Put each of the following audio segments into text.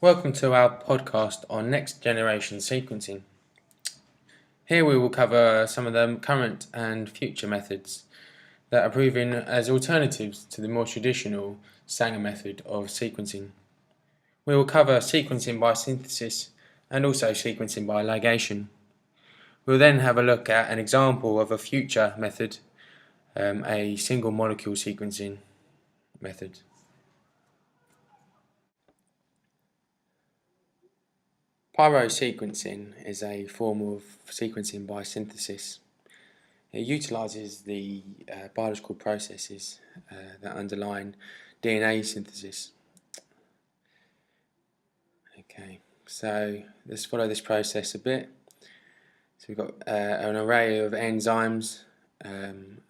Welcome to our podcast on next generation sequencing. Here we will cover some of the current and future methods that are proven as alternatives to the more traditional Sanger method of sequencing. We will cover sequencing by synthesis and also sequencing by ligation. We'll then have a look at an example of a future method, a single molecule sequencing method. Pyrosequencing is a form of sequencing by synthesis. It utilises the biological processes that underlie DNA synthesis. Okay, so let's follow this process a bit. So we've got an array of enzymes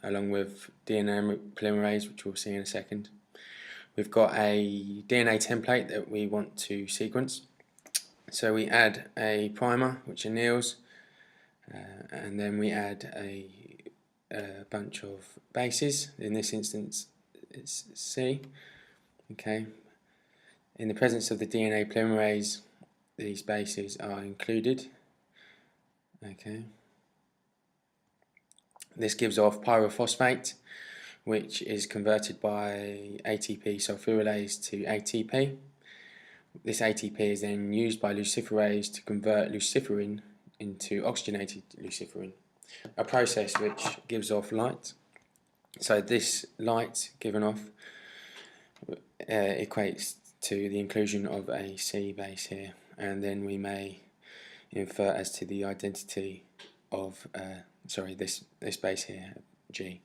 along with DNA polymerase, which we'll see in a second. We've got a DNA template that we want to sequence. So we add a primer, which anneals, and then we add a bunch of bases. In this instance, it's C. Okay. In the presence of the DNA polymerase, these bases are included. Okay. This gives off pyrophosphate, which is converted by ATP sulfurylase to ATP. This ATP is then used by luciferase to convert luciferin into oxygenated luciferin, a process which gives off light. So this light given off equates to the inclusion of a C base here, and then we may infer as to the identity of this base here, G.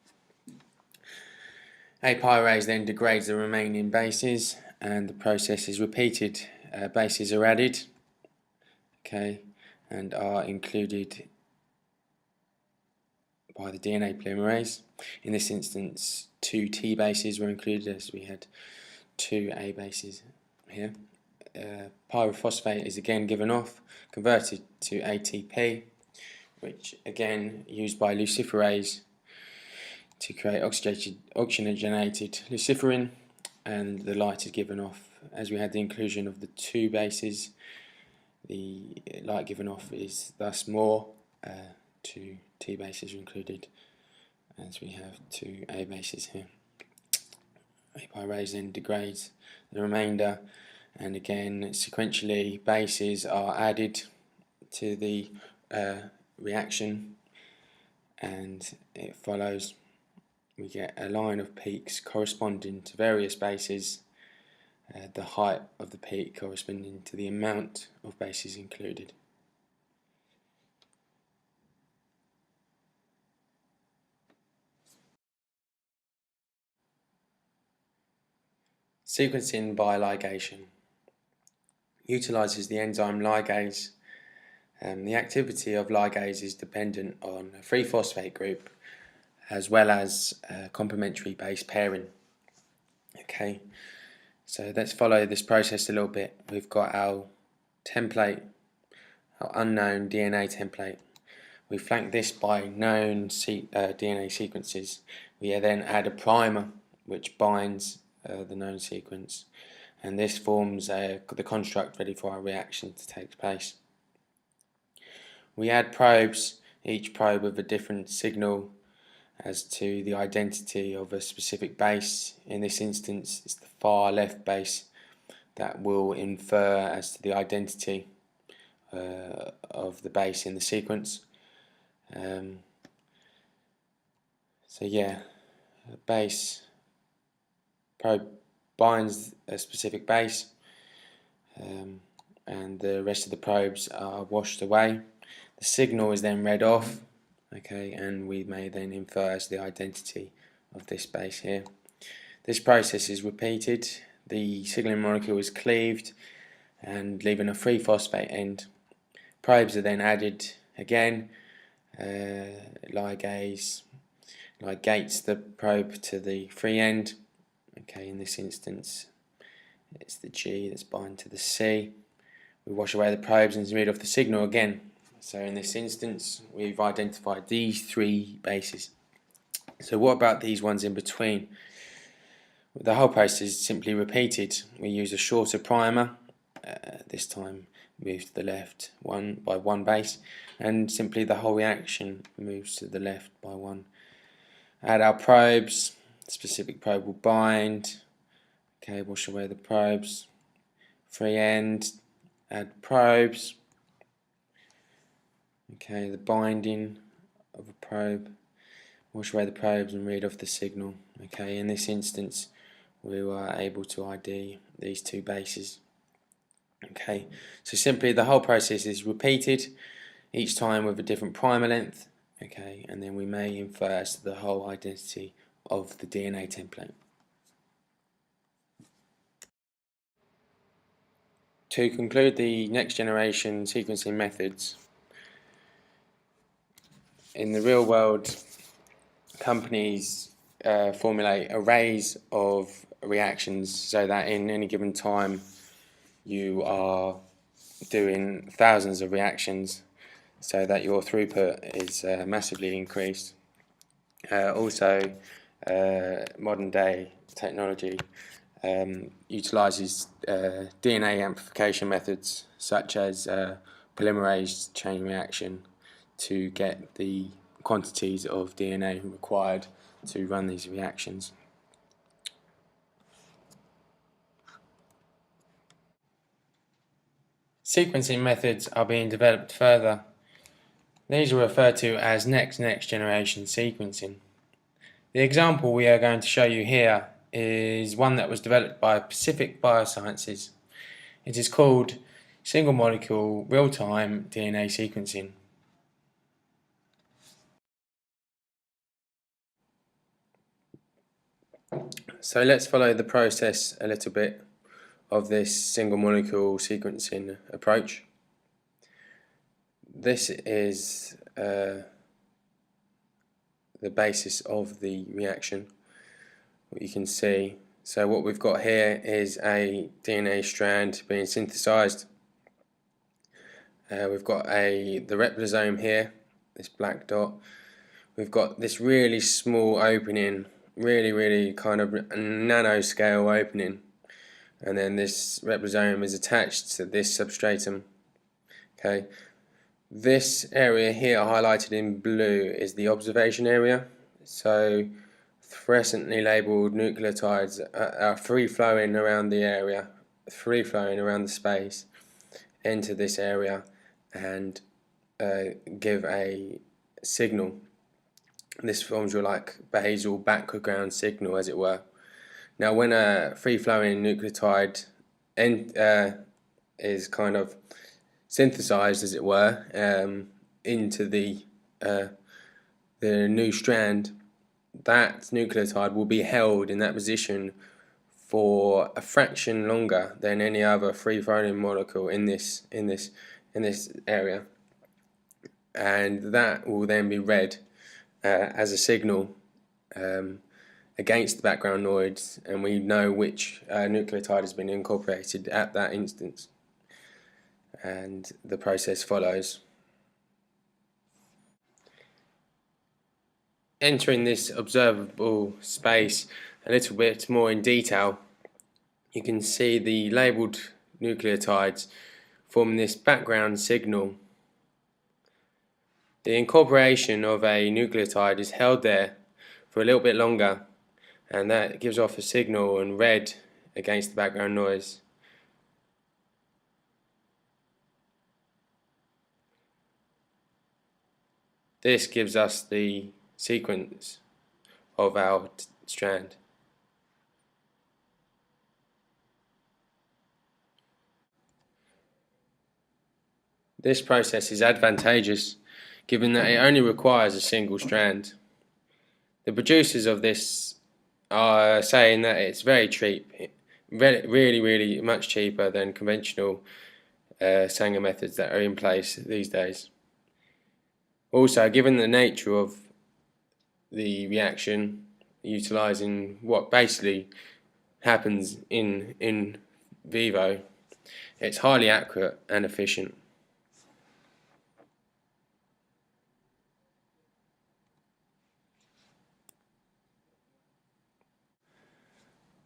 A pyrase then degrades the remaining bases, and the process is repeated. Bases are added, okay, and are included by the DNA polymerase. In this instance, 2 T bases were included, as we had 2 A bases here. Pyrophosphate is again given off, converted to ATP, which again used by luciferase to create oxygenated luciferin, and the light is given off. As we had the inclusion of the 2 bases, the light given off is thus more. 2 T bases are included, as we have 2 A bases here. A pyrase then degrades the remainder, and again sequentially bases are added to the reaction, and it follows. We get a line of peaks corresponding to various bases, the height of the peak corresponding to the amount of bases included. Sequencing by ligation utilises the enzyme ligase. The activity of ligase is dependent on a free phosphate group as well as complementary base pairing. Okay, so let's follow this process a little bit. We've got our template, our unknown DNA template. We flank this by known DNA sequences. We then add a primer which binds the known sequence, and this forms the construct ready for our reaction to take place. We add probes, each probe with a different signal as to the identity of a specific base. In this instance, it's the far left base that will infer as to the identity of the base in the sequence. So yeah, a base probe binds a specific base, and the rest of the probes are washed away. The signal is then read off, okay, and we may then infer as the identity of this base here. This process is repeated. The signaling molecule is cleaved and leaving a free phosphate end. Probes are then added again. Ligase ligates the probe to the free end. Okay, in this instance, it's the G that's bound to the C. We wash away the probes and read off the signal again. So in this instance, we've identified these 3 bases. So what about these ones in between? The whole process is simply repeated. We use a shorter primer this time moves to the left by one base, and simply the whole reaction moves to the left by one. Add our probes. The specific probe will bind. Okay, wash away the probes. Free end. Add probes. Okay, the binding of a probe. Wash away the probes and read off the signal. Okay, in this instance we were able to ID these two bases. Okay, so simply the whole process is repeated, each time with a different primer length. Okay, and then we may infer as to the whole identity of the DNA template. To conclude the next generation sequencing methods, in the real world, companies formulate arrays of reactions so that in any given time you are doing thousands of reactions, so that your throughput is massively increased. Also, modern day technology utilizes DNA amplification methods such as polymerase chain reaction to get the quantities of DNA required to run these reactions. Sequencing methods are being developed further. These are referred to as next generation sequencing. The example we are going to show you here is one that was developed by Pacific Biosciences. It is called single molecule real-time DNA sequencing. So let's follow the process a little bit of this single molecule sequencing approach. This is the basis of the reaction, what you can see. So what we've got here is a DNA strand being synthesized. We've got the replosome here, this black dot. We've got this really small opening, really kind of nanoscale opening, and then this replosome is attached to this substratum. Okay, this area here highlighted in blue is the observation area. So fluorescently labeled nucleotides are free flowing around the area, free flowing around the space, enter this area and give a signal. This forms your like basal background signal, as it were. Now when a free-flowing nucleotide is kind of synthesized, as it were, into the new strand, that nucleotide will be held in that position for a fraction longer than any other free-flowing molecule in this area, and that will then be read as a signal against the background noise, and we know which nucleotide has been incorporated at that instance, and the process follows. Entering this observable space a little bit more in detail, you can see the labelled nucleotides forming this background signal. The incorporation of a nucleotide is held there for a little bit longer, and that gives off a signal and read against the background noise. This gives us the sequence of our strand. This process is advantageous given that it only requires a single strand. The producers of this are saying that it's very cheap, really much cheaper than conventional Sanger methods that are in place these days. Also, given the nature of the reaction, utilizing what basically happens in vivo, it's highly accurate and efficient.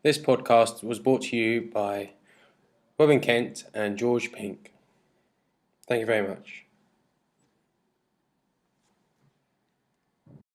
This podcast was brought to you by Robin Kent and George Pink. Thank you very much.